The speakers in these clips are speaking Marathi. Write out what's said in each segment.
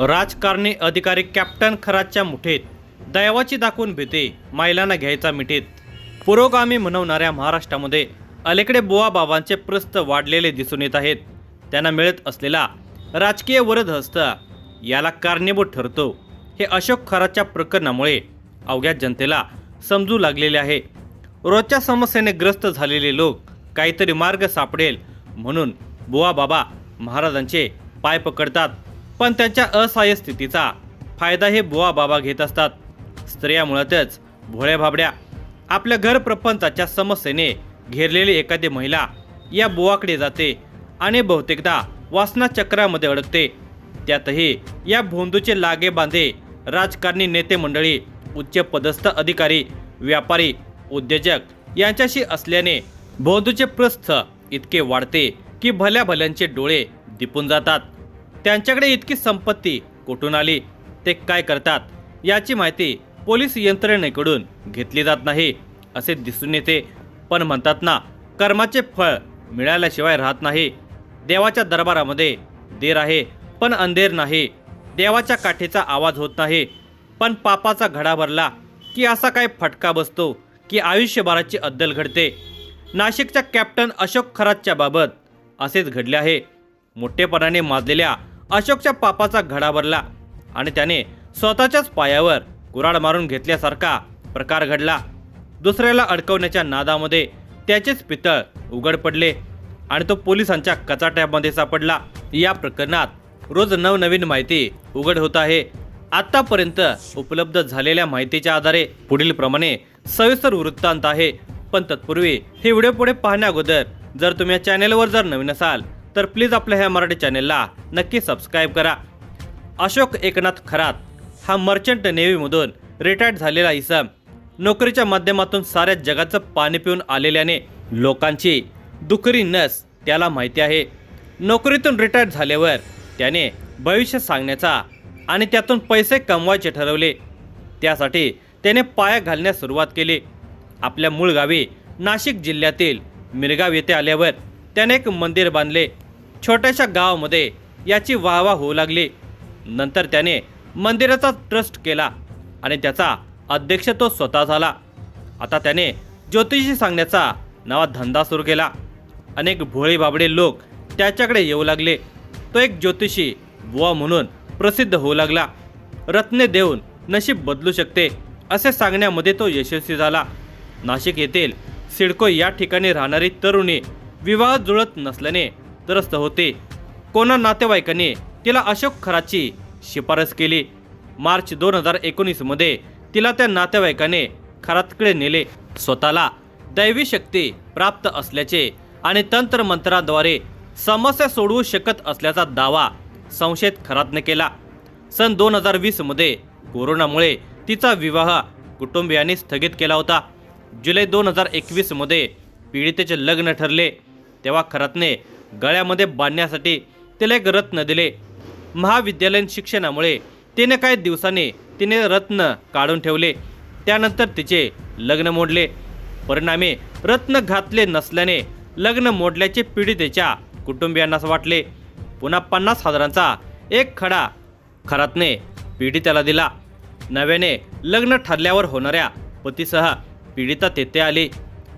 राजकारणी अधिकारी कॅप्टन खरातच्या मुठीत, दैवाची दाखवून भीती महिलांना घ्यायचा मिठीत। पुरोगामी म्हणवणाऱ्या महाराष्ट्रामध्ये अलीकडे बुवाबाबांचे प्रस्थ वाढलेले दिसून येत आहेत। त्यांना मिळत असलेला राजकीय वरदहस्त याला कारणीभूत ठरतो। हे अशोक खरातच्या प्रकरणामुळे अवघ्या जनतेला समजू लागलेले आहे। रोजच्या समस्येने ग्रस्त झालेले लोक काहीतरी मार्ग सापडेल म्हणून बुवाबाबा महाराजांचे पाय पकडतात, पण त्यांच्या असहाय्य स्थितीचा फायदा हे बुवाबाबा घेत असतात। स्त्रिया मुळातच भोळ्या भाबड्या। आपल्या घर प्रपंचाच्या समस्येने घेरलेली एखादी महिला या बुवाकडे जाते आणि बहुतेकदा वासना चक्रामध्ये अडकते। त्यातही या भोंदूचे लागे बांधे राजकारणी, नेते मंडळी, उच्च पदस्थ अधिकारी, व्यापारी, उद्योजक यांच्याशी असल्याने भोंदूचे प्रस्थ इतके वाढते की भल्या भल्यांचे डोळे दिपून जातात। त्यांच्याकडे इतकी संपत्ती कुठून आली, ते काय करतात याची माहिती पोलीस यंत्रणेकडून घेतली जात नाही असे दिसून येते। पण म्हणतात ना, कर्माचे फळ मिळाल्याशिवाय राहत नाही। देवाच्या दरबारामध्ये देर आहे पण अंधेर नाही। देवाच्या काठीचा आवाज होत नाही, पण पापाचा घडा भरला की असा काय फटका बसतो की आयुष्यभराची अद्दल घडते। नाशिकच्या कॅप्टन अशोक खरातच्या बाबत असेच घडले आहे। मोठेपणाने माजलेल्या अशोकच्या पापाचा घडा भरला आणि त्याने स्वतःच्याच पायावर कुऱ्हाड मारून घेतल्यासारखा प्रकार घडला। दुसऱ्याला अडकवण्याच्या नादामध्ये त्याचेच पितळ उघड पडले आणि तो पोलिसांच्या कचाट्यामध्ये सापडला। या प्रकरणात रोज नवनवीन माहिती उघड होत आहे। आतापर्यंत उपलब्ध झालेल्या माहितीच्या आधारे पुढील प्रमाणे सविस्तर वृत्तांत आहे। पण तत्पूर्वी हे व्हिडिओ पुढे पाहण्या अगोदर जर तुम्ही या चॅनेलवर जर नवीन असाल तर प्लीज आपल्या ह्या मराठी चॅनेलला नक्की सबस्क्राईब करा। अशोक एकनाथ खरात हा मर्चंट नेव्हीमधून रिटायर्ड झालेला इसम नोकरीच्या माध्यमातून साऱ्या जगाचं पाणी पिऊन आलेल्याने लोकांची दुखरी नस त्याला माहिती आहे। नोकरीतून रिटायर्ड झाल्यावर त्याने भविष्य सांगण्याचा आणि त्यातून पैसे कमवायचे ठरवले। त्यासाठी त्याने पाया घालण्यास सुरुवात केली। आपल्या मूळ गावी नाशिक जिल्ह्यातील मिरगाव येथे आल्यावर त्याने एक मंदिर बांधले। छोट्याशा गावामध्ये याची वाहवा होऊ लागली। नंतर त्याने मंदिराचा ट्रस्ट केला आणि त्याचा अध्यक्ष तो स्वतः झाला। आता त्याने ज्योतिषी सांगण्याचा नवा धंदा सुरू केला। अनेक भोळे बाबडे लोक त्याच्याकडे येऊ लागले। तो एक ज्योतिषी बुवा म्हणून प्रसिद्ध होऊ लागला। रत्ने देऊन नशीब बदलू शकते असे सांगण्यामध्ये तो यशस्वी झाला। नाशिक येथील सिडको या ठिकाणी राहणारी तरुणी विवाह जुळत नसल्याने त्रस्त होते। कोणा नातेवाईकांनी तिला अशोक खरातची शिफारस केली। मार्च 2019 मध्ये तिला त्या नातेवाईकाने खरातकडे नेले। स्वतःला दैवी शक्ती प्राप्त असल्याचे आणि तंत्रमंत्राद्वारे समस्या सोडवू शकत असल्याचा दावा संशयित खरातने केला। सन 2020 मध्ये कोरोनामुळे तिचा विवाह कुटुंबियांनी स्थगित केला होता। जुलै 2021 मध्ये पीडितेचे लग्न ठरले तेव्हा खरातने गळ्यामध्ये बांधण्यासाठी तिला एक रत्न दिले। महाविद्यालयीन शिक्षणामुळे तिने काही दिवसांनी तिने रत्न काढून ठेवले। त्यानंतर तिचे लग्न मोडले। परिणामी रत्न घातले नसल्याने लग्न मोडल्याचे पीडितेच्या कुटुंबियांना वाटले। पुन्हा 50,000चा एक खडा खरातने पीडितेला दिला। नव्याने लग्न ठरल्यावर होणाऱ्या पतीसह पीडिता तेथे आली।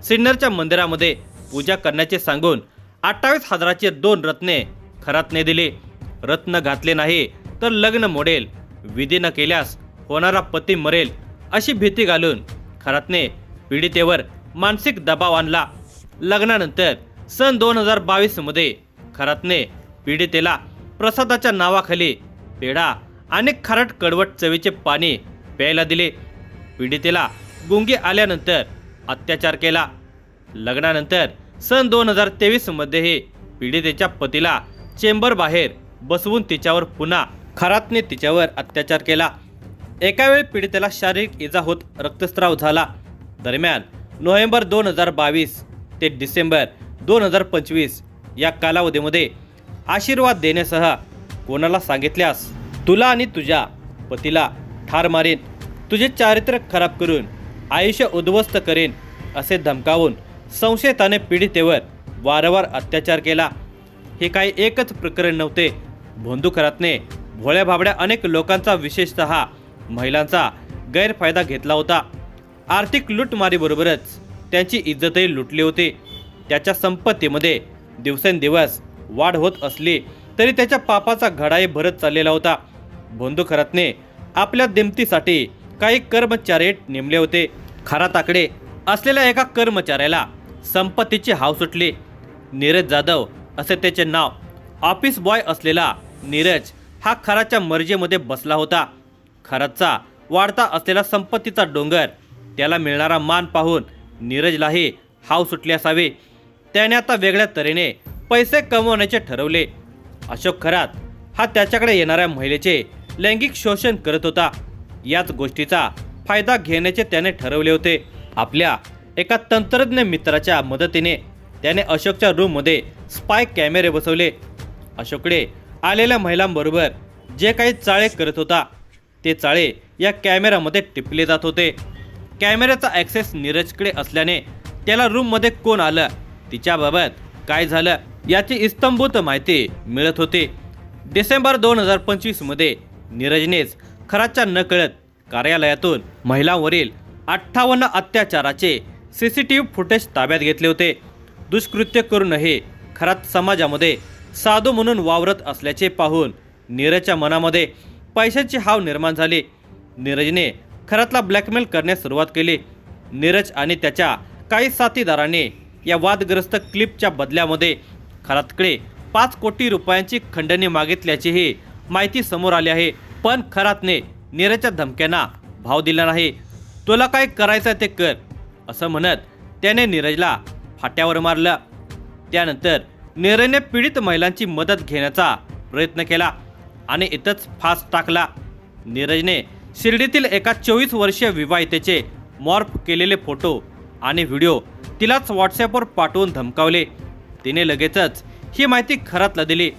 सिन्नरच्या मंदिरामध्ये पूजा करण्याचे सांगून 28,000चे 2 रत्ने खरातने दिले। रत्न घातले नाही तर लग्न मोडेल, विधी न केल्यास होणारा पती मरेल अशी भीती घालून खरातने पीडितेवर मानसिक दबाव आणला। लग्नानंतर सन 2022 मध्ये खरातने पीडितेला प्रसादाच्या नावाखाली पेढा आणि खारट कडवट चवीचे पाणी प्यायला दिले। पीडितेला गुंगी आल्यानंतर अत्याचार केला। लग्नानंतर सन 2023 मध्येही पीडितेच्या पतीला चेंबर बाहेर बसवून तिच्यावर पुन्हा खरातने तिच्यावर अत्याचार केला। एका वेळी पीडितेला शारीरिक इजा होत रक्तस्राव झाला। दरम्यान नोव्हेंबर 2022 ते डिसेंबर 2025 या कालावधीमध्ये आशीर्वाद देण्यासह कोणाला सांगितल्यास तुला आणि तुझ्या पतीला ठार मारेन, तुझे चारित्र्य खराब करून आयुष्य उद्ध्वस्त करेन असे धमकावून संशयिताने पीडितेवर वारंवार अत्याचार केला। हे काही एकच प्रकरण नव्हते। भोंदू खरातने भोळ्या भाबड्या अनेक लोकांचा विशेषतः महिलांचा गैरफायदा घेतला होता। आर्थिक लूटमारीबरोबरच त्यांची इज्जतही लुटली होती। त्याच्या संपत्तीमध्ये दिवसेंदिवस वाढ होत असली तरी त्याच्या पापाचा घडाही भरत चाललेला होता। भोंदू खरातने आपल्या दिमतीसाठी काही कर्मचारी नेमले होते। खराताकडे असलेल्या एका कर्मचाऱ्याला संपत्तीची हाव सुटली। नीरज जाधव असे त्याचे नाव। ऑफिस बॉय असलेला नीरज हा खराच्या मर्जीमध्ये बसला होता। खरातचा वाढता असलेला संपत्तीचा डोंगर, त्याला मिळणारा मान पाहून नीरजलाही हाव सुटली असावी। त्याने आता वेगळ्या तऱ्हेने पैसे कमवण्याचे ठरवले। अशोक खरात हा त्याच्याकडे येणाऱ्या महिलेचे लैंगिक शोषण करत होता। याच गोष्टीचा फायदा घेण्याचे त्याने ठरवले होते। आपल्या एका तंत्रज्ञ मित्राच्या मदतीने त्याने अशोकच्या रूममध्ये स्पाय कॅमेरे बसवले। अशोककडे आलेल्या महिलांबरोबर जे काही चाळे करत होता ते चाळे या कॅमेऱ्यामध्ये टिपले जात होते। कॅमेऱ्याचा ॲक्सेस नीरजकडे असल्याने त्याला रूममध्ये कोण आलं, तिच्याबाबत काय झालं याची इस्तंभूत माहिती मिळत होती। डिसेंबर 2025 मध्ये नीरजनेच खराच्या नकळत कार्यालयातून महिलांवरील 58 अत्याचाराचे CCTV फुटेज ताब्यात घेतले होते। दुष्कृत्य करूनही खरात समाजामध्ये साधू म्हणून वावरत असल्याचे पाहून नीरजच्या मनामध्ये पैशाची हाव निर्माण झाली। नीरजने खरातला ब्लॅकमेल करण्यास सुरुवात केली। नीरज आणि त्याच्या काही साथीदारांनी या वादग्रस्त क्लिपच्या बदल्यामध्ये खरातकडे 5 कोटी रुपयांची खंडणी मागितल्याचीही माहिती समोर आली आहे। पण खरातने नीरजच्या धमक्यांना भाव दिला नाही। तुला काय करायचं ते कर असं म्हणत त्याने नीरजला फाट्यावर मारलं। त्यानंतर नीरजने पीडित महिलांची मदत घेण्याचा प्रयत्न केला आणि इथंच फास टाकला। नीरजने शिर्डीतील एका 24 वर्षीय विवाहितेचे मॉर्फ केलेले फोटो आणि व्हिडिओ तिलाच व्हॉट्सॲपवर पाठवून धमकावले। तिने लगेचच ही माहिती खरातला दिली,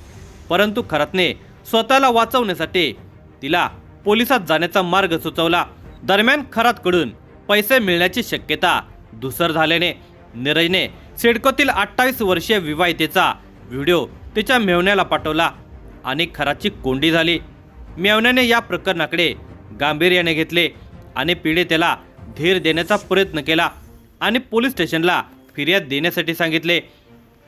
परंतु खरातने स्वतःला वाचवण्यासाठी तिला पोलिसात जाण्याचा मार्ग सुचवला। दरम्यान खरातकडून पैसे मिळण्याची शक्यता धूसर झाल्याने नीरजने सिडकोतील 28 वर्षीय विवाहितेचा व्हिडिओ तिच्या मेव्हण्याला पाठवला आणि खराची कोंडी झाली। मेव्हण्याने या प्रकरणाकडे गांभीर्याने घेतले आणि पीडितेला धीर देण्याचा प्रयत्न केला आणि पोलीस स्टेशनला फिर्याद देण्यासाठी सांगितले।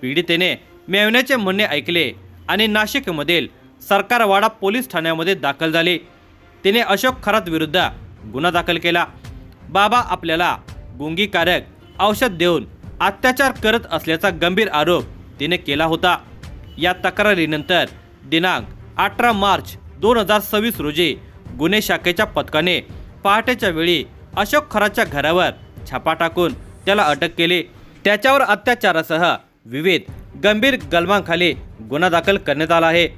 पीडितेने मेव्हण्याचे म्हणणे ऐकले आणि नाशिकमधील सरकारवाडा पोलीस ठाण्यामध्ये दाखल झाली। तिने अशोक खरात विरुद्ध गुन्हा दाखल केला। बाबा आपल्याला गुंगीकारक औषध देऊन अत्याचार करत असल्याचा गंभीर आरोप तिने केला होता। या तक्रारीनंतर दिनांक 18 मार्च 2026 रोजी गुन्हे शाखेच्या पथकाने पहाटेच्या वेळी अशोक खराच्या घरावर छापा टाकून त्याला अटक केली। त्याच्यावर अत्याचारासह विविध गंभीर कलमांखाली गुन्हा दाखल करण्यात आला आहे।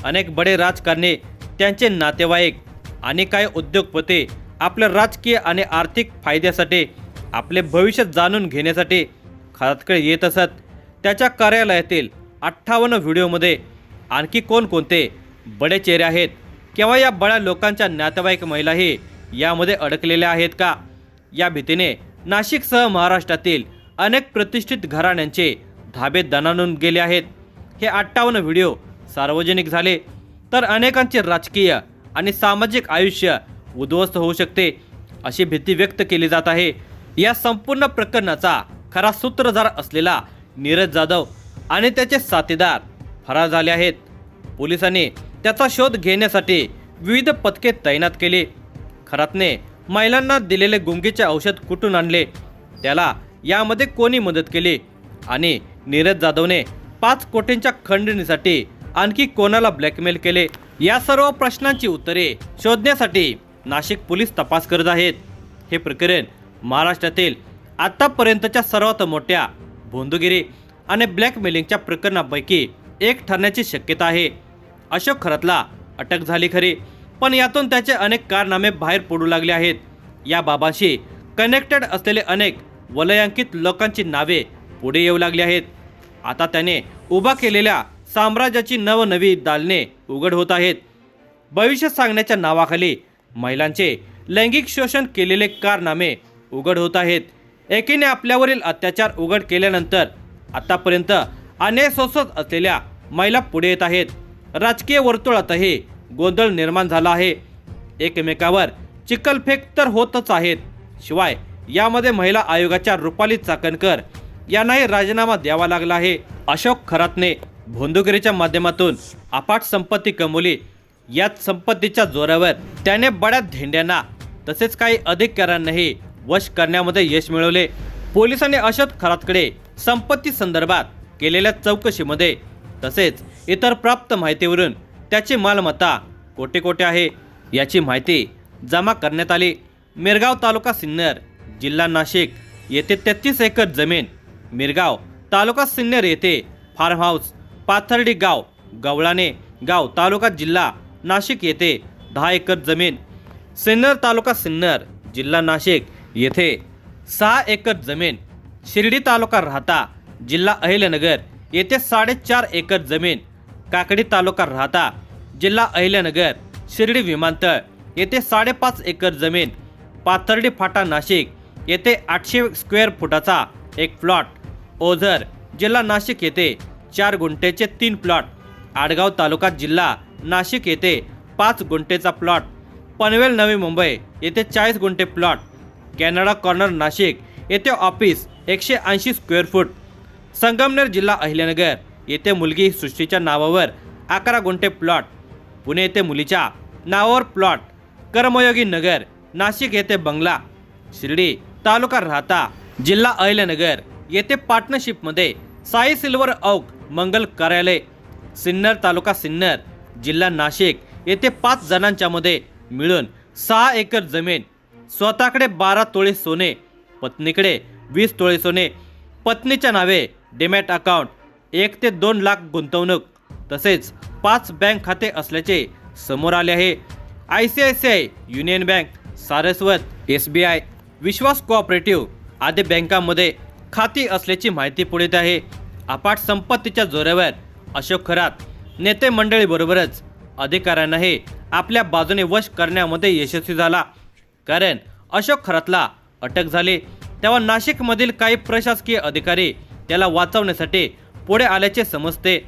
अनेक बडे राजकारणी, त्यांचे नातेवाईक आणि काही उद्योगपती आपल्या राजकीय आणि आर्थिक फायद्यासाठी आपले भविष्य जाणून घेण्यासाठी खरातकडे येत असत। त्याच्या कार्यालयातील 58 व्हिडिओमध्ये आणखी कोणकोणते बडे चेहरे आहेत किंवा या बड्या लोकांच्या नातेवाईक महिलाही यामध्ये अडकलेल्या आहेत का, या भीतीने नाशिकसह महाराष्ट्रातील अनेक प्रतिष्ठित घराण्यांचे धाबे दणाणून गेले आहेत। हे 58 व्हिडिओ सार्वजनिक झाले तर अनेकांचे राजकीय आणि सामाजिक आयुष्य उद्ध्वस्त होऊ शकते अशी भीती व्यक्त केली जात आहे। या संपूर्ण प्रकरणाचा खरा सूत्रधार असलेला नीरज जाधव आणि त्याचे साथीदार फरार झाले आहेत। पोलिसांनी त्याचा शोध घेण्यासाठी विविध पथके तैनात केली। खरातने महिलांना दिलेले गुंगीचे औषध कुठून आणले, त्याला यामध्ये कोणी मदत केली आणि नीरज जाधवने 5 कोटींच्या खंडणीसाठी आणखी कोणाला ब्लॅकमेल केले, या सर्व प्रश्नांची उत्तरे शोधण्यासाठी नाशिक पोलीस तपास करत आहेत। हे प्रकरण महाराष्ट्रातील आतापर्यंतच्या सर्वात मोठ्या भोंदूगिरी आणि ब्लॅकमेलिंगच्या प्रकरणापैकी एक ठरण्याची शक्यता आहे। अशोक खरातला अटक झाली खरी, पण यातून त्याचे अनेक कारनामे बाहेर पडू लागले आहेत। या बाबांशी कनेक्टेड असलेले अनेक वलयांकित लोकांची नावे पुढे येऊ लागली आहेत। आता त्याने उभा केलेल्या साम्राज्याची नवनवी दालने उघड होत आहेत। भविष्य सांगण्याच्या नावाखाली महिलांचे लैंगिक शोषण केलेले कारनामे उघड होत आहेत। एकीने आपल्यावरील अत्याचार उघड केल्यानंतर आतापर्यंत अन्याय सोसत असलेल्या महिला पुढे येत आहेत। राजकीय वर्तुळातही गोंधळ निर्माण झाला आहे। एकमेकावर चिखलफेक तर होतच आहेत, शिवाय यामध्ये महिला आयोगाच्या रुपाली चाकणकर यांनाही राजीनामा द्यावा लागला आहे। अशोक खरातने भोंदूगिरीच्या माध्यमातून अफाट संपत्ती कमवली। यात संपत्तीच्या जोरावर त्याने बड्या धेंड्यांना तसेच काही अधिकाऱ्यांनाही वश करण्यामध्ये यश मिळवले। पोलिसांनी अशोक खरातकडे संपत्ती संदर्भात केलेल्या चौकशीमध्ये तसेच इतर प्राप्त माहितीवरून त्याची मालमत्ता कोटी कोटी आहे याची माहिती जमा करण्यात आली। मिरगाव तालुका सिन्नर जिल्हा नाशिक येथे 33 एकर जमीन, मिरगाव तालुका सिन्नर येथे फार्म हाऊस, पाथर्डी गाव, गवळाणे गाव तालुका जिल्हा नाशिक येथे 10 एकर जमीन, सिन्नर तालुका सिन्नर जिल्हा नाशिक येथे 6 एकर जमीन, शिर्डी तालुका राहता जिल्हा अहिल्यानगर येथे 4.5 एकर जमीन, काकडी तालुका राहता जिल्हा अहिल्यानगर शिर्डी विमानतळ येथे 5.5 एकर जमीन, पाथर्डी फाटा नाशिक येथे 800 स्क्वेअर फुटाचा एक प्लॉट, ओझर जिल्हा नाशिक येथे 4 गुंठेचे 3 प्लॉट, आडगाव तालुका जिल्हा नाशिक येथे 5 गुंठेचा प्लॉट, पनवेल नवी मुंबई येथे 40 गुंठे प्लॉट, कॅनडा कॉर्नर नाशिक येथे ऑफिस 180 स्क्वेअर फूट, संगमनेर जिल्हा अहिल्यानगर येथे मुलगी सृष्टीच्या नावावर 11 गुंठे प्लॉट, पुणे येथे मुलीच्या नावावर प्लॉट, कर्मयोगी नगर नाशिक येथे बंगला, शिर्डी तालुका राहता जिल्हा अहिल्यानगर येथे पार्टनरशिपमध्ये साई सिल्वर औक मंगल कार्यालय, सिन्नर तालुका सिन्नर जिल्हा नाशिक येथे 5 जणांच्या मध्ये मिळून 6 एकर जमीन, स्वतःकडे 12 तोळे सोने, पत्नीकडे 20 तोळे सोने, पत्नीच्या नावे डीमॅट अकाउंट, 1 ते 2 लाख गुंतवणूक तसेच 5 बँक खाते असल्याचे समोर आले आहे। ICICI, union bank, Saraswat, SBI, विश्वास कोऑपरेटिव्ह आदी बँकांमध्ये खाती असल्याची माहिती पुढे येत आहे। अफाट संपत्तीच्या जोरावर अशोक खरात नेते मंडळीबरोबरच अधिकाऱ्यांनाही आपल्या बाजूने वश करण्यामध्ये यशस्वी झाला। कारण अशोक खरातला अटक झाली तेव्हा नाशिकमधील काही प्रशासकीय अधिकारी त्याला वाचवण्यासाठी पुढे आल्याचे समजते,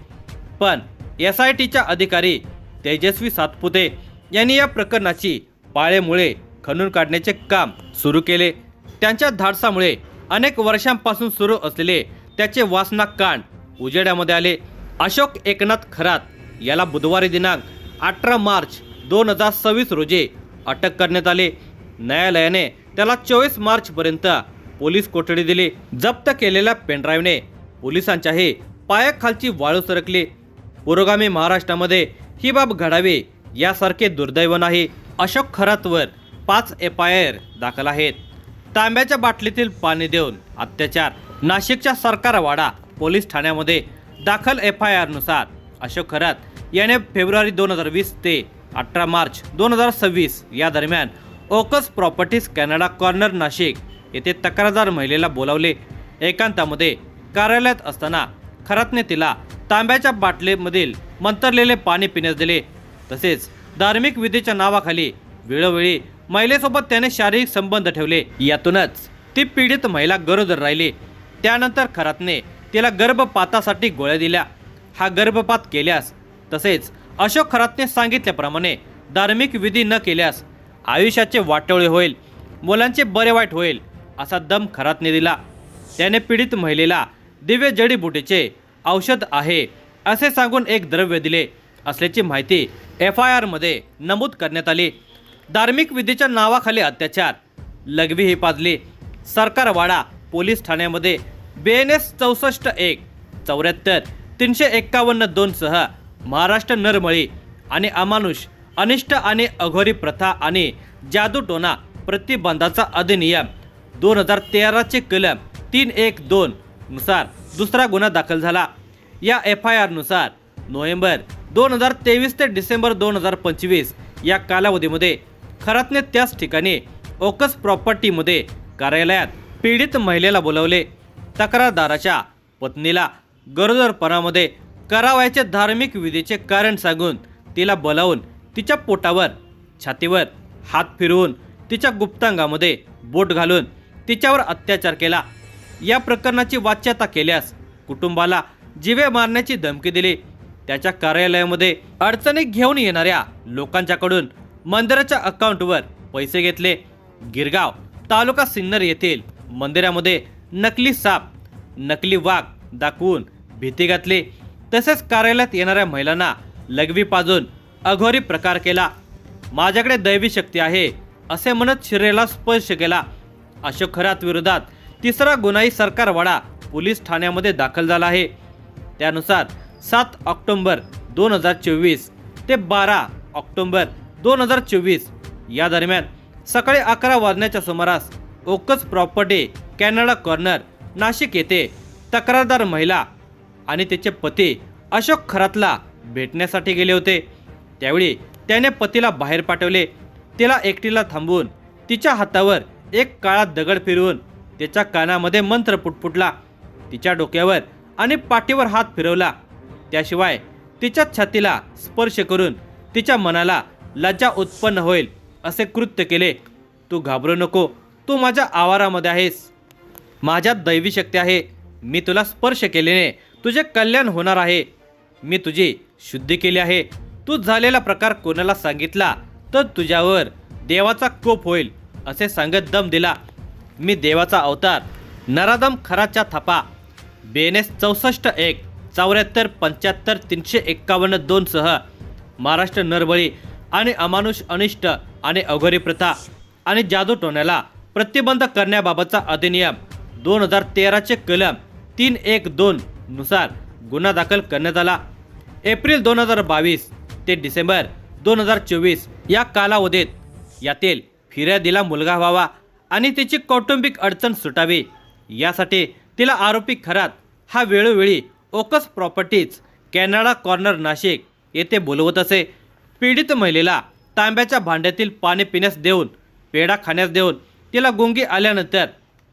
पण SITच्या अधिकारी तेजस्वी सातपुते यांनी या प्रकरणाची पाळेमुळे खणून काढण्याचे काम सुरू केले। त्यांच्या धाडसामुळे अनेक वर्षांपासून सुरू असलेले त्याचे वासनाकांड उजेडामध्ये आले। अशोक एकनाथ खरात याला बुधवारी दिनांक 18 मार्च 2026 रोजी अटक करण्यात आली। न्यायालयाने त्याला 24 मार्चपर्यंत पोलीस कोठडी दिली। जप्त केलेल्या पेनड्राईव्हने पोलिसांच्याही पायाखालची वाळू सरकली। पुरोगामी महाराष्ट्रामध्ये ही बाब घडावी यासारखे दुर्दैव नाही। अशोक खरातवर 5 FIR दाखल आहेत। तांब्याच्या बाटलीतील पाणी देऊन अत्याचार, नाशिकच्या सरकारवाडा पोलीस ठाण्यामध्ये दाखल FIR नुसार अशोक खरात याने फेब्रुवारी 2020 ते 18 मार्च 2026 या दरम्यान ओकस प्रॉपर्टीज कॅनडा कॉर्नर नाशिक येथे तक्रारदार महिलेला बोलावले। एकांतामध्ये कार्यालयात असताना खरातने तिला तांब्याच्या बाटलीमधील मंतरलेले पाणी पिण्यास दिले। तसेच धार्मिक विधीच्या नावाखाली वेळोवेळी महिलेसोबत त्याने शारीरिक संबंध ठेवले। यातूनच ती पीडित महिला गरोदर राहिली। त्यानंतर खरातने तिला गर्भपातासाठी गोळ्या दिल्या। हा गर्भपात केल्यास तसेच अशोक खरातने सांगितल्याप्रमाणे धार्मिक विधी न केल्यास आयुष्याचे वाटोळे होईल, मुलांचे बरे वाईट होईल असा दम खरातने दिला। त्याने पीडित महिलेला दिव्य जडीबुटीचे औषध आहे असे सांगून एक द्रव्य दिले असल्याची माहिती FIR मध्ये नमूद करण्यात आली। धार्मिक विधीच्या नावाखाली अत्याचार, लघवी पाजली। सरकारवाडा पोलीस ठाण्यामध्ये BNS 64-1 74 351 2 सह महाराष्ट्र नरमळी आणि अमानुष, अनिष्ट आणि अघोरी प्रथा आणि जादूटोणा प्रतिबंधाचा अधिनियम 2013 चे कलम 312 नुसार दुसरा गुन्हा दाखल झाला। या FIR नुसार नोव्हेंबर 2023 ते डिसेंबर 2025 या कालावधीमध्ये खरातने त्याच ठिकाणी ओकस प्रॉपर्टीमध्ये कार्यालयात पीडित महिलेला बोलवले। तक्रारदाराच्या पत्नीला गरोदरपणामध्ये करावयाचे धार्मिक विधीचे कारण सांगून तिला बोलावून तिच्या पोटावर, छातीवर हात फिरवून तिच्या गुप्तांगामध्ये बोट घालून तिच्यावर अत्याचार केला। या प्रकरणाची वाच्यता केल्यास कुटुंबाला जीवे मारण्याची धमकी दिली। त्याच्या कार्यालयामध्ये अडचणी घेऊन येणाऱ्या लोकांच्याकडून मंदिराच्या अकाउंटवर पैसे घेतले। गिरगाव तालुका सिन्नर येथील मंदिरामध्ये नकली साप, नकली वाघ दाखवून भीती घातली। तसेच कार्यालयात येणाऱ्या महिलांना लघवी पाजून अघोरी प्रकार केला। माझ्याकडे दैवी शक्ती आहे असे म्हणत शरीराला स्पर्श केला। अशोक खरात विरोधात तिसरा गुन्हाही सरकारवाडा पोलीस ठाण्यामध्ये दाखल झाला आहे। त्यानुसार 7 ऑक्टोबर 2024 ते 12 ऑक्टोबर 2024 या दरम्यान सकाळी 11 वाजण्याच्या सुमारास ओकस प्रॉपर्टी कॅनडा कॉर्नर नाशिक येथे तक्रारदार महिला आणि तिचे पती अशोक खरातला भेटण्यासाठी गेले होते। त्यावेळी त्याने पतीला बाहेर पाठवले। तिला एकटीला थांबवून तिच्या हातावर एक काळा दगड फिरवून तिच्या कानामध्ये मंत्र पुटपुटला। तिच्या डोक्यावर आणि पाठीवर हात फिरवला। त्याशिवाय तिच्या छातीला स्पर्श करून तिच्या मनाला लज्जा उत्पन्न होईल असे कृत्य केले। तू घाबरू नको, तू माझ्या आवारामध्ये आहेस, माझ्यात दैवी शक्ती आहे, मी तुला स्पर्श केल्याने तुझे कल्याण होणार आहे, मी तुझी शुद्धी केली आहे। तू झालेला प्रकार कोणाला सांगितला तर तुझ्यावर देवाचा कोप होईल असे सांगत दम दिला। मी देवाचा अवतार नराधम खराच्या थापा BNS 64 1 74 75 351 2 सह महाराष्ट्र नरबळी आणि अमानुष अनिष्ट आणि अघोरी प्रथा आणि जादूटोण्याला प्रतिबंध करण्याबाबतचा अधिनियम 2013 चे कलम 312 नुसार गुन्हा दाखल करण्यात आला। एप्रिल 2022 ते डिसेंबर 2024 या कालावधीत यातील फिर्यादीला मुलगा व्हावा आणि तिची कौटुंबिक अडचण सुटावी यासाठी तिला आरोपी खरात हा वेळोवेळी ओकस प्रॉपर्टीज कॅनडा कॉर्नर नाशिक येथे बोलवत असे। पीडित महिलेला तांब्याच्या भांड्यातील पाणी पिण्यास देऊन, पेढा खाण्यास देऊन तिला गुंगी आल्यानंतर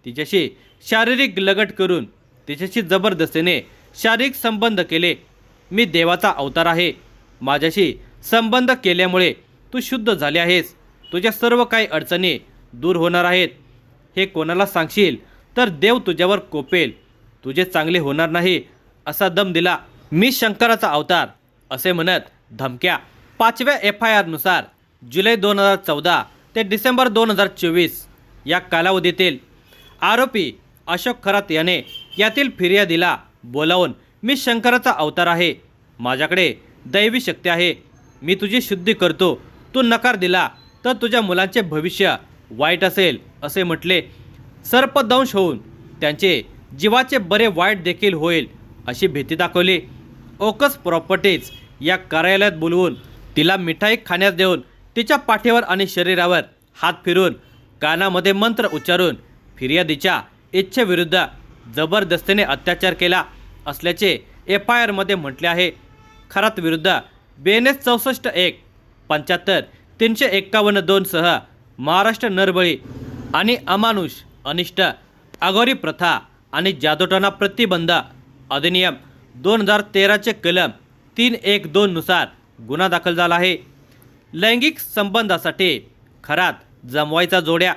तिच्याशी शारीरिक लगट करून तिच्याशी जबरदस्तीने शारीरिक संबंध केले। मी देवाचा अवतार आहे, माझ्याशी संबंध केल्यामुळे तू शुद्ध झाले आहेस, तुझ्या सर्व काही अडचणी दूर होणार आहेत, हे कोणाला सांगशील तर देव तुझ्यावर कोपेल, तुझे चांगले होणार नाही असा दम दिला। मी शंकराचा अवतार असे म्हणत धमक्या। 5व्या FIR नुसार जुलै 2014 ते डिसेंबर 2024 या कालावधीतील आरोपी अशोक खरात याने यातील फिर्यादीला बोलावून मी शंकराचा अवतार आहे, माझ्याकडे दैवी शक्ती आहे, मी तुझी शुद्धी करतो, तू नकार दिला तर तुझ्या मुलांचे भविष्य वाईट असेल असे म्हटले। सर्पदंश होऊन त्यांचे जीवाचे बरे वाईट देखील होईल अशी भीती दाखवली। ओकस प्रॉपर्टीज या कार्यालयात बोलवून तिला मिठाई खाण्यास देऊन तिच्या पाठीवर आणि शरीरावर हात फिरून कानामध्ये मंत्र उच्चारून फिर्यादीच्या इच्छेविरुद्ध जबरदस्तीने अत्याचार केला असल्याचे FIR मध्ये म्हटले आहे। खरात विरुद्ध BNS 64 1 75 351 2 सह महाराष्ट्र नरबळी आणि अमानुष अनिष्ट अघोरी प्रथा आणि जादूटोणा प्रतिबंध अधिनियम 2013 चे कलम 312 नुसार गुन्हा दाखल झाला आहे। लैंगिक संबंधासाठी खरात जमवायचा जोड्या।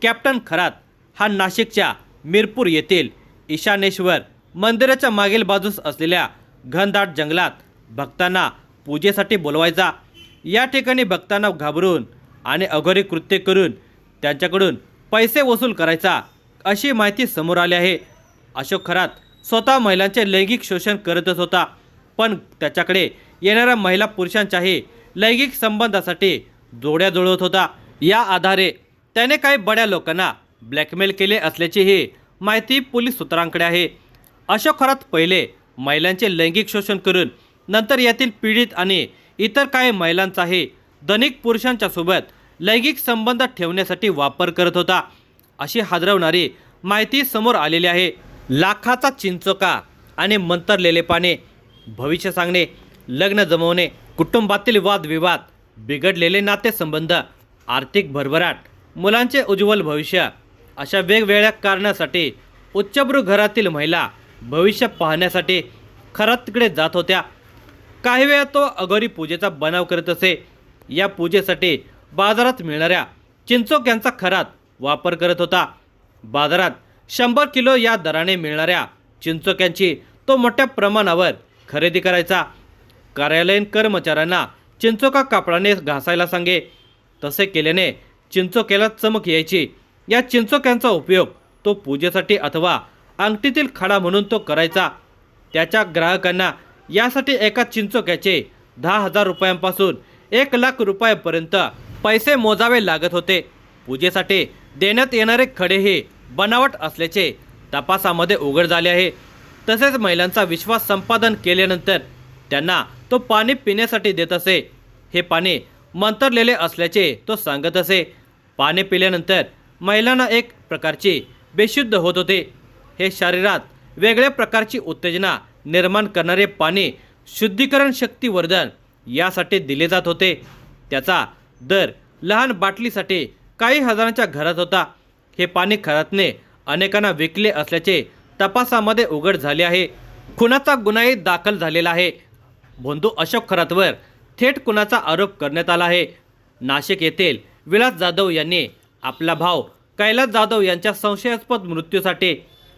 कॅप्टन खरात हा नाशिकच्या मिरपूर येथील ईशानेश्वर मंदिराच्या मागील बाजूस असलेल्या घनदाट जंगलात भक्तांना पूजेसाठी बोलवायचा। या ठिकाणी भक्तांना घाबरून आणि अघोरी कृत्य करून त्यांच्याकडून पैसे वसूल करायचा अशी माहिती समोर आली आहे। अशोक खरात स्वतः महिलांचे लैंगिक शोषण करतच होता, पण त्याच्याकडे येणाऱ्या महिला पुरुषांच्याही लैंगिक संबंधासाठी जोड्या जुळवत होता। या आधारे त्याने काही बड्या लोकांना ब्लॅकमेल केले असल्याचीही माहिती पोलीस सूत्रांकडे आहे। अशोक खरात पहिले महिलांचे लैंगिक शोषण करून नंतर यातील पीडित आणि इतर काही महिलांचाही धनिक पुरुषांच्या सोबत लैंगिक संबंध ठेवण्यासाठी वापर करत होता अशी हादरवणारी माहिती समोर आलेली आहे। लाखाचा चिंचोका आणि मंतरलेले पाने, भविष्य सांगणे, लग्न जमवणे, कुटुंबातील वादविवाद, बिघडलेले नातेसंबंध, आर्थिक भरभराट, मुलांचे उज्ज्वल भविष्य अशा वेगवेगळ्या कारणासाठी उच्चभ्रू घरातील महिला भविष्य पाहण्यासाठी खरातकडे जात होत्या। काही वेळा तो अघोरी पूजेचा बनाव करत असे। या पूजेसाठी बाजारात मिळणाऱ्या चिंचोक्यांचा खरात वापर करत होता। बाजारात 100 किलो या दराने मिळणाऱ्या चिंचोक्यांची तो मोठ्या प्रमाणावर खरेदी करायचा। कार्यालयीन कर्मचाऱ्यांना चिंचोका कापडाने घासायला सांगे. तसे केल्याने चिंचोक्याला चमक यायची. या चिंचोक्यांचा उपयोग तो पूजेसाठी अथवा अंगठीतील खडा म्हणून तो करायचा. त्याच्या ग्राहकांना यासाठी एका चिंचोक्याचे 10,000 रुपयांपासून 1,00,000 रुपयांपर्यंत पैसे मोजावे लागत होते. पूजेसाठी देण्यात येणारे खडेही बनावट असल्याचे तपासामध्ये उघड झाले आहे. तसेच महिलांचा विश्वास संपादन केल्यानंतर त्यांना तो पाणी पिण्यासाठी देत असे. हे पाणी मंतरलेले असल्याचे तो सांगत असे. पाणी पिल्यानंतर महिलांना एक प्रकारची बेशुद्ध होत होते. हे शरीरात वेगळ्या प्रकारची उत्तेजना निर्माण करणारे पाणी शुद्धीकरण शक्तिवर्धन यासाठी दिले जात होते. त्याचा दर लहान बाटलीसाठी काही हजारांच्या घरात होता. हे पाणी खरातने अनेकांना विकले असल्याचे तपासामध्ये उघड झाले आहे. खुनाचा गुन्हाही दाखल झालेला आहे. बंधू अशोक खरातवर थेट खुनाचा आरोप करण्यात आला आहे. नाशिक येथील विलास जाधव यांनी आपला भाऊ कैलास जाधव यांच्या संशयास्पद मृत्यूसाठी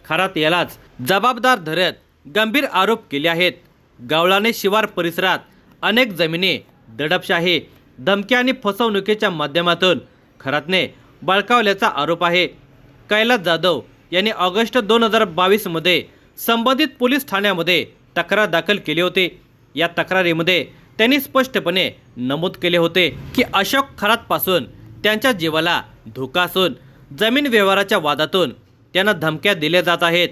खरात यालाच जबाबदार धरत गंभीर आरोप केले आहेत. गावळाने शिवार परिसरात अनेक जमिनी दडपशाही, धमक्या आणि फसवणुकीच्या माध्यमातून खरातने बळकावल्याचा आरोप आहे. कैलास जाधव यांनी ऑगस्ट 2022 मध्ये संबंधित पोलीस ठाण्यामध्ये तक्रार दाखल केली होती. या तक्रारीमध्ये त्यांनी स्पष्टपणे नमूद केले होते की अशोक खरातपासून त्यांच्या जीवाला धोका असून जमीन व्यवहाराच्या वादातून त्यांना धमक्या दिल्या जात आहेत.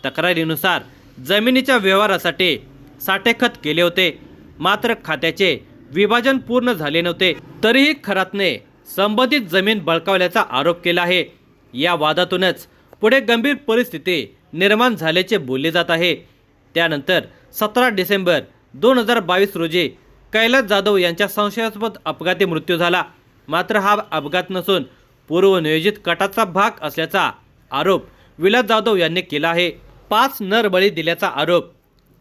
तक्रारीनुसार जमिनीच्या व्यवहारासाठी साठेखत केले होते, मात्र खात्याचे विभाजन पूर्ण झाले नव्हते. तरीही खरातने संबंधित जमीन बळकावल्याचा आरोप केला आहे. या वादातूनच पुढे गंभीर परिस्थिती निर्माण झाल्याचे बोलले जात आहे. त्यानंतर 17 डिसेंबर 2022 रोजी कैलास जाधव यांच्या संशयास्पद अपघाती मृत्यू झाला. मात्र हा अपघात नसून पूर्वनियोजित कटाचा भाग असल्याचा आरोप विलास जाधव यांनी केला आहे. 5 नर बळी दिल्याचा आरोप.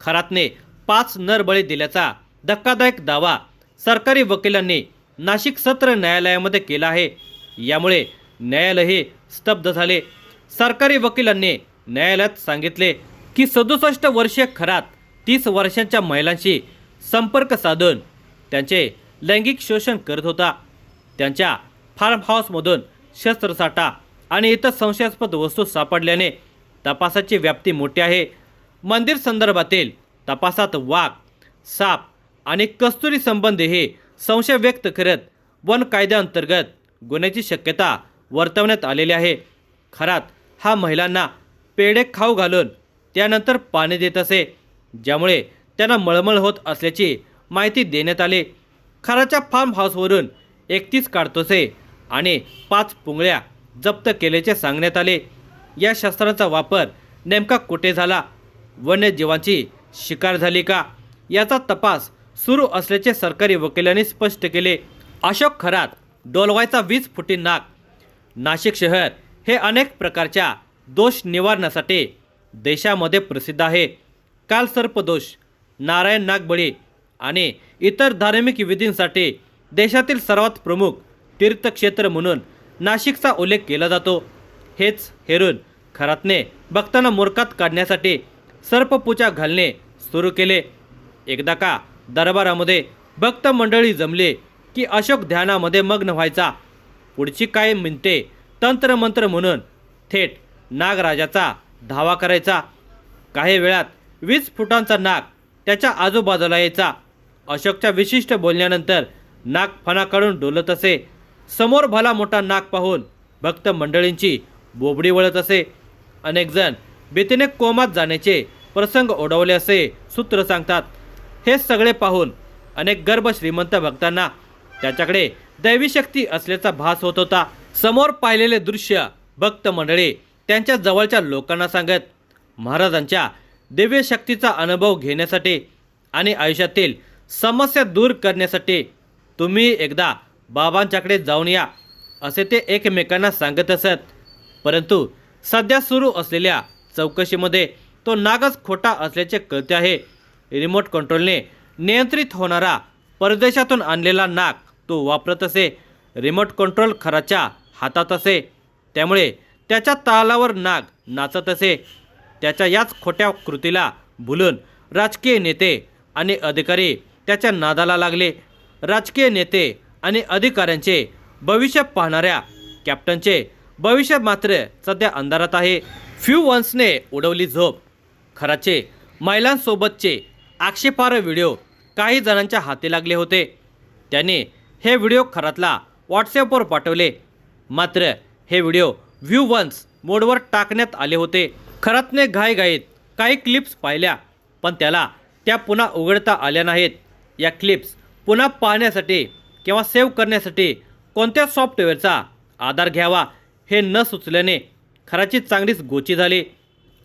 खरातने 5 नर बळी दिल्याचा धक्कादायक दावा सरकारी वकिलांनी नाशिक सत्र न्यायालयामध्ये केला आहे. यामुळे न्यायालयही स्तब्ध झाले. सरकारी वकिलांनी न्यायालयात सांगितले की 67 वर्षीय खरात 30 वर्षांच्या महिलांशी संपर्क साधून त्यांचे लैंगिक शोषण करत होता. त्यांच्या फार्म हाऊसमधून शस्त्रसाठा आणि इतर संशयास्पद वस्तू सापडल्याने तपासाची व्याप्ती मोठी आहे. मंदिर संदर्भातील तपासात वाघ, साप आणि कस्तुरी संबंधीही संशय व्यक्त करत वन कायद्याअंतर्गत गुन्ह्याची शक्यता वर्तवण्यात आलेली आहे. खरात हा महिलांना पेढे खाऊ घालून त्यानंतर पाणी देत असे, ज्यामुळे त्यांना मळमळ होत असल्याची माहिती देण्यात आली. खराच्या फार्म हाऊसवरून 31 काडतुसे आणि 5 पुंगळ्या जप्त केल्याचे सांगण्यात आले. या शस्त्रांचा वापर नेमका कुठे झाला? वन्यजीवांची शिकार झाली का? याचा तपास सुरू असल्याचे सरकारी वकिलांनी स्पष्ट केले. अशोक खरात डोलवायचा 20 फुटी नाग. नाशिक शहर हे अनेक प्रकारच्या दोष निवारणासाठी देशामध्ये प्रसिद्ध आहे. कालसर्पदोष, नारायण नागबळी आणि इतर धार्मिक विधींसाठी देशातील सर्वात प्रमुख तीर्थक्षेत्र म्हणून नाशिकचा उल्लेख केला जातो. हेच हेरून खरातने भक्तांना मोरकात काढण्यासाठी सर्पपूजा घालणे सुरू केले. एकदा का दरबारामध्ये भक्त मंडळी जमले की अशोक ध्यानामध्ये मग्न व्हायचा. पुढची काही मिनिटे तंत्रमंत्र म्हणून थेट नागराजाचा धावा करायचा. काही वेळात 20 फुटांचा नाग त्याच्या आजूबाजूला यायचा. अशोकच्या विशिष्ट बोलण्यानंतर नाग फणा काढून डोलत असे. समोर भला मोठा नाग पाहून भक्त मंडळींची बोबडी वळत असे. अनेक जण भीतीने कोमात जाण्याचे प्रसंग ओढवले असे सूत्र सांगतात. हे सगळे पाहून अनेक गर्भ श्रीमंत भक्तांना त्याच्याकडे दैवी शक्ती असल्याचा भास होत होता. समोर पाहिलेले दृश्य भक्त मंडळी त्यांच्या जवळच्या लोकांना सांगत. महाराजांच्या दिव्य शक्तीचा अनुभव घेण्यासाठी आणि आयुष्यातील समस्या दूर करण्यासाठी तुम्ही एकदा बाबांच्याकडे जाऊन या, असे ते एकमेकांना सांगत असत. परंतु सध्या सुरू असलेल्या चौकशीमध्ये तो नागच खोटा असल्याचे कळते आहे. रिमोट कंट्रोलने नियंत्रित होणारा परदेशातून आणलेला नाग तो वापरत असे. रिमोट कंट्रोल खराच्या हातात असे, त्यामुळे त्याच्या तालावर नाग नाचत असे. त्याच्या याच खोट्या कृतीला भुलून राजकीय नेते आणि अधिकारी त्याच्या नादाला लागले. राजकीय नेते आणि अधिकाऱ्यांचे भविष्य पाहणाऱ्या कॅप्टनचे भविष्य मात्र सध्या अंधारात आहे. फ्यू वन्सने उडवली झोप. खराचे महिलांसोबतचे आक्षेपार्ह व्हिडिओ काही जणांच्या हाती लागले होते. त्याने हे व्हिडिओ खरातला व्हॉट्सॲपवर पाठवले. मात्र हे व्हिडिओ व्ह्यू वन्स मोडवर टाकण्यात आले होते. खरातने घाईघाईत काही क्लिप्स पाहिल्या, पण त्याला त्या पुन्हा उघडता आल्या नाहीत. या क्लिप्स पुन्हा पाहण्यासाठी किंवा सेव्ह करण्यासाठी कोणत्या सॉफ्टवेअरचा आधार घ्यावा हे न सुचल्याने खराची चांगलीच गोची झाली.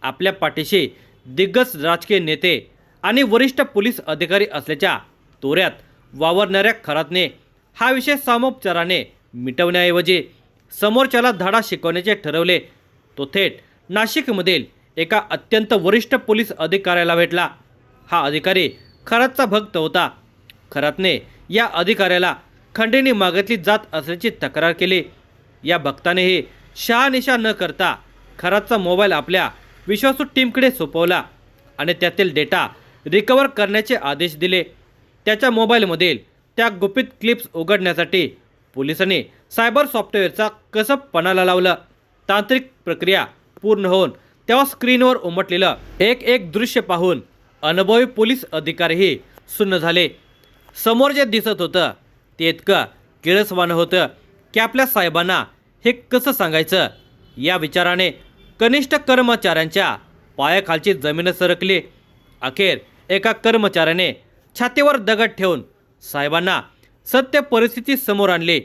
आपल्या पाठीशी दिग्गज राजकीय नेते आणि वरिष्ठ पोलीस अधिकारी असल्याच्या तोऱ्यात वावरणाऱ्या खरातने हा विषय सामोपचाराने मिटवण्याऐवजी समोरच्याला धडा शिकवण्याचे ठरवले. तो थेट नाशिकमधील एका अत्यंत वरिष्ठ पोलीस अधिकाऱ्याला भेटला. हा अधिकारी खरातचा भक्त होता. खरातने या अधिकाऱ्याला खंडणी मागितली जात असल्याची तक्रार केली. या भक्तानेही शहानिशा न करता खरातचा मोबाईल आपल्या विश्वासू टीमकडे सोपवला आणि त्यातील डेटा रिकवर करण्याचे आदेश दिले. त्याच्या मोबाईलमधील त्या गुपित क्लिप्स उघडण्यासाठी पोलिसांनी सायबर सॉफ्टवेअरचा कसब पणाला लावलं. तांत्रिक प्रक्रिया पूर्ण होऊन तेव्हा स्क्रीनवर उमटलेलं एक दृश्य पाहून अनुभवी पोलीस अधिकारीही सुन्न झाले. समोर जे दिसत होतं ते इतकं किळसवाणं होतं की आपल्या साहेबांना हे कसं सांगायचं या विचाराने कनिष्ठ कर्मचाऱ्यांच्या पायाखालची जमीन सरकली. अखेर एका कर्मचाऱ्याने छातीवर दगड ठेवून साहेबांना सत्य परिस्थिती समोर आणली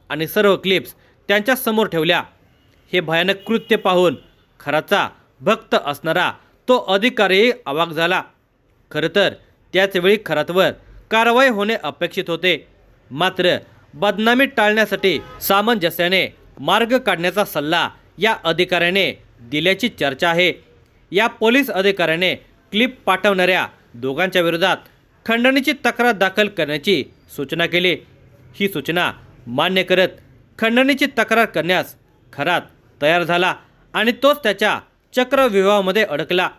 आणि सर्व क्लिप्स त्यांच्या समोर ठेवल्या. हे भयानक कृत्य पाहून खराचा भक्त असणारा तो अधिकारीही अवाक झाला. खरं तर त्याचवेळी खरातवर कारवाई होणे अपेक्षित होते. मात्र बदनामी टाळण्यासाठी सामंजस्याने मार्ग काढण्याचा सल्ला या अधिकाऱ्याने दिल्याची चर्चा आहे. या पोलीस अधिकाऱ्याने क्लिप पाठवणाऱ्या दोघांच्या विरोधात खंडणीची तक्रार दाखल करण्याची सूचना केली. ही सूचना मान्य करत खंडणीची तक्रार करण्यास खरात तयार झाला आणि तोच त्याच्या चक्रव्यूहामध्ये अडकला.